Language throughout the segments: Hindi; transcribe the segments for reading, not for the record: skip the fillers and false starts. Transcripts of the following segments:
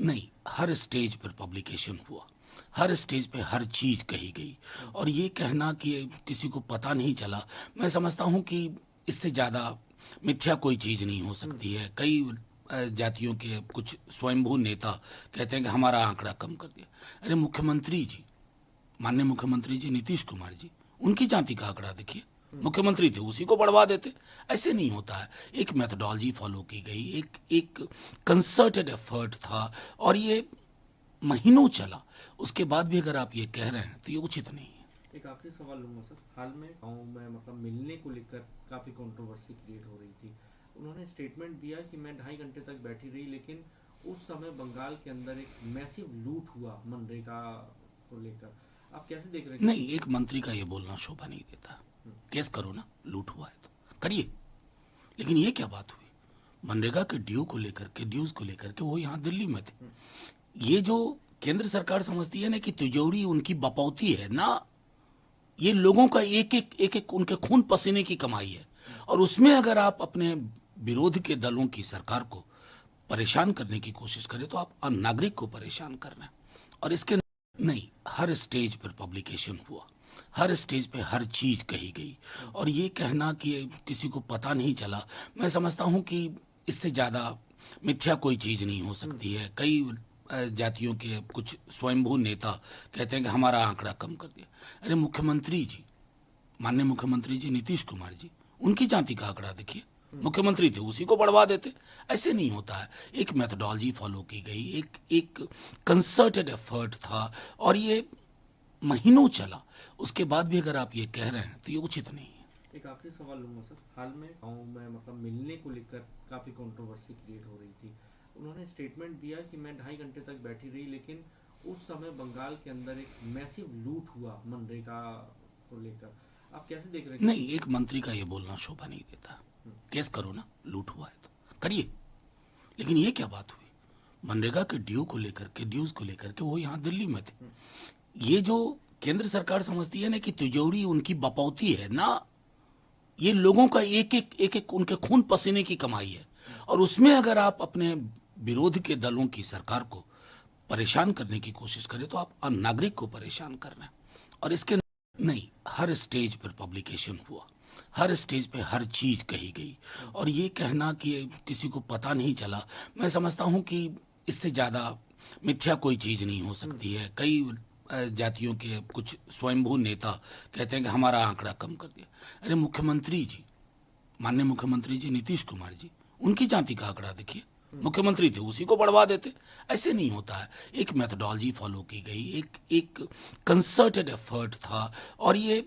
नहीं, हर स्टेज पर पब्लिकेशन हुआ, हर स्टेज पे हर चीज कही गई। और ये कहना कि किसी को पता नहीं चला, मैं समझता हूँ कि इससे ज्यादा मिथ्या कोई चीज नहीं हो सकती है। कई जातियों के कुछ स्वयंभू नेता कहते हैं कि हमारा आंकड़ा कम कर दिया। अरे मुख्यमंत्री जी, माननीय मुख्यमंत्री जी नीतीश कुमार जी, उनकी जाति का आंकड़ा देखिए, मुख्यमंत्री थे उसी को बढ़वा देते। ऐसे नहीं होता है। एक मेथोडोलॉजी फॉलो की गई, एक एक कंसर्टेड एफर्ट था, और ये महीनों चला। उसके बाद भी अगर आप ये कह रहे हैं तो ये उचित नहीं है। एक आखिरी सवाल लूँगा सर। हाल में गाँव में मतलब मिलने को लेकर काफ़ी कंट्रोवर्सी क्रिएट हो रही थी। उन्होंने स्टेटमेंट दिया कि मैं 2.5 घंटे तक बैठी रही, लेकिन उस समय बंगाल के अंदर एक मैसिव लूट हुआ मनरेगा को लेकर। आप कैसे देख रहे हैं नहीं, एक मंत्री का ये बोलना शोभा नहीं देता। केस करो ना, लूट हुआ है तो करिए। लेकिन ये क्या बात हुई? मनरेगा के ड्यू को लेकर के, ड्यूज को लेकर के वो यहाँ दिल्ली में थे। ये जो केंद्र सरकार समझती है ना कि तिजोरी उनकी बपौती है ना, ये लोगों का एक एक उनके खून पसीने की कमाई है। और उसमें अगर आप अपने विरोध के दलों की सरकार को परेशान करने की कोशिश करें तो आप आम नागरिक को परेशान कर रहे हैं। और इसके नहीं, हर स्टेज पर पब्लिकेशन हुआ, हर स्टेज पे हर चीज कही गई। और ये कहना कि किसी को पता नहीं चला, मैं समझता हूं कि इससे ज्यादा मिथ्या कोई चीज नहीं हो सकती है। कई जातियों के कुछ स्वयंभू नेता कहते हैं कि हमारा आंकड़ा कम कर दिया। अरे मुख्यमंत्री जी, माननीय मुख्यमंत्री जी नीतीश कुमार जी, उनकी जाति का आंकड़ा देखिए, मुख्यमंत्री थे उसी को बढ़वा देते। ऐसे नहीं होता है। एक मेथोडोलॉजी फॉलो की गई, एक एक कंसर्टेड एफर्ट था, और ये महीनों चला। उसके बाद भी अगर आप ये कह रहे हैं तो ये उचित नहीं है। एक आखिरी सवाल लूँगा सर। हाल में गाँव में मतलब मिलने को लेकर काफ़ी कंट्रोवर्सी क्रिएट हो रही थी। उन्होंने स्टेटमेंट दिया कि मैं 2.5 घंटे तक बैठी रही, लेकिन उस समय बंगाल के अंदर एक मैसिव लूट हुआ मनरेगा को लेकर। आप कैसे देख रहे हैं नहीं, एक मंत्री का ये बोलना शोभा नहीं देता। केस करो ना, लूट हुआ है तो करिए। लेकिन ये क्या बात हुई? मनरेगा के ड्यू को लेकर के, ड्यूज को लेकर के वो यहाँ दिल्ली में थे। ये जो केंद्र सरकार समझती है ना कि तिजोरी उनकी बपौती है ना, ये लोगों का एक एक उनके खून पसीने की कमाई है। और उसमें अगर आप अपने विरोध के दलों की सरकार को परेशान करने की कोशिश करें तो आप आम नागरिक को परेशान कर रहे हैं। और इसके नहीं, हर स्टेज पर पब्लिकेशन हुआ, हर स्टेज पे हर चीज कही गई। और ये कहना कि किसी को पता नहीं चला, मैं समझता हूं कि इससे ज्यादा मिथ्या कोई चीज नहीं हो सकती है। कई जातियों के कुछ स्वयंभू नेता कहते हैं कि हमारा आंकड़ा कम कर दिया। अरे मुख्यमंत्री जी, माननीय मुख्यमंत्री जी नीतीश कुमार जी, उनकी जाति का आंकड़ा देखिए, मुख्यमंत्री थे उसी को बढ़वा देते। ऐसे नहीं होता है। एक मेथोडोलॉजी फॉलो की गई, एक एक कंसर्टेड एफर्ट था, और ये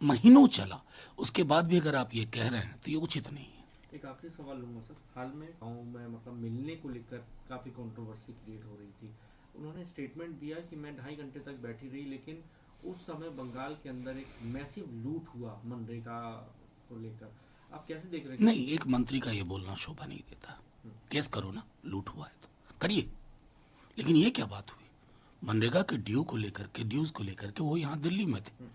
महीनों चला। उसके बाद भी अगर आप ये कह रहे हैं तो ये उचित नहीं है। एक आखिरी सवाल लूँगा सर। हाल में गाँव में मतलब मिलने को लेकर काफ़ी कंट्रोवर्सी क्रिएट हो रही थी। उन्होंने स्टेटमेंट दिया कि मैं 2.5 घंटे तक बैठी रही, लेकिन उस समय बंगाल के अंदर एक मैसिव लूट हुआ मनरेगा को लेकर। आप कैसे देख रहे हैं नहीं, एक मंत्री का ये बोलना शोभा नहीं देता। केस करो ना, लूट हुआ है तो करिए। लेकिन ये क्या बात हुई? मनरेगा के ड्यू को लेकर के, ड्यूज को लेकर के वो यहाँ दिल्ली में थे।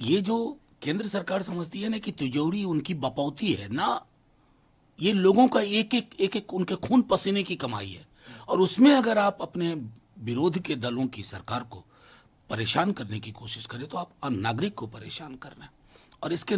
ये जो केंद्र सरकार समझती है ना कि तिजोरी उनकी बपौती है ना, ये लोगों का एक एक उनके खून पसीने की कमाई है। और उसमें अगर आप अपने विरोध के दलों की सरकार को परेशान करने की कोशिश करें तो आप आम नागरिक को परेशान कर रहे हैं। और इसके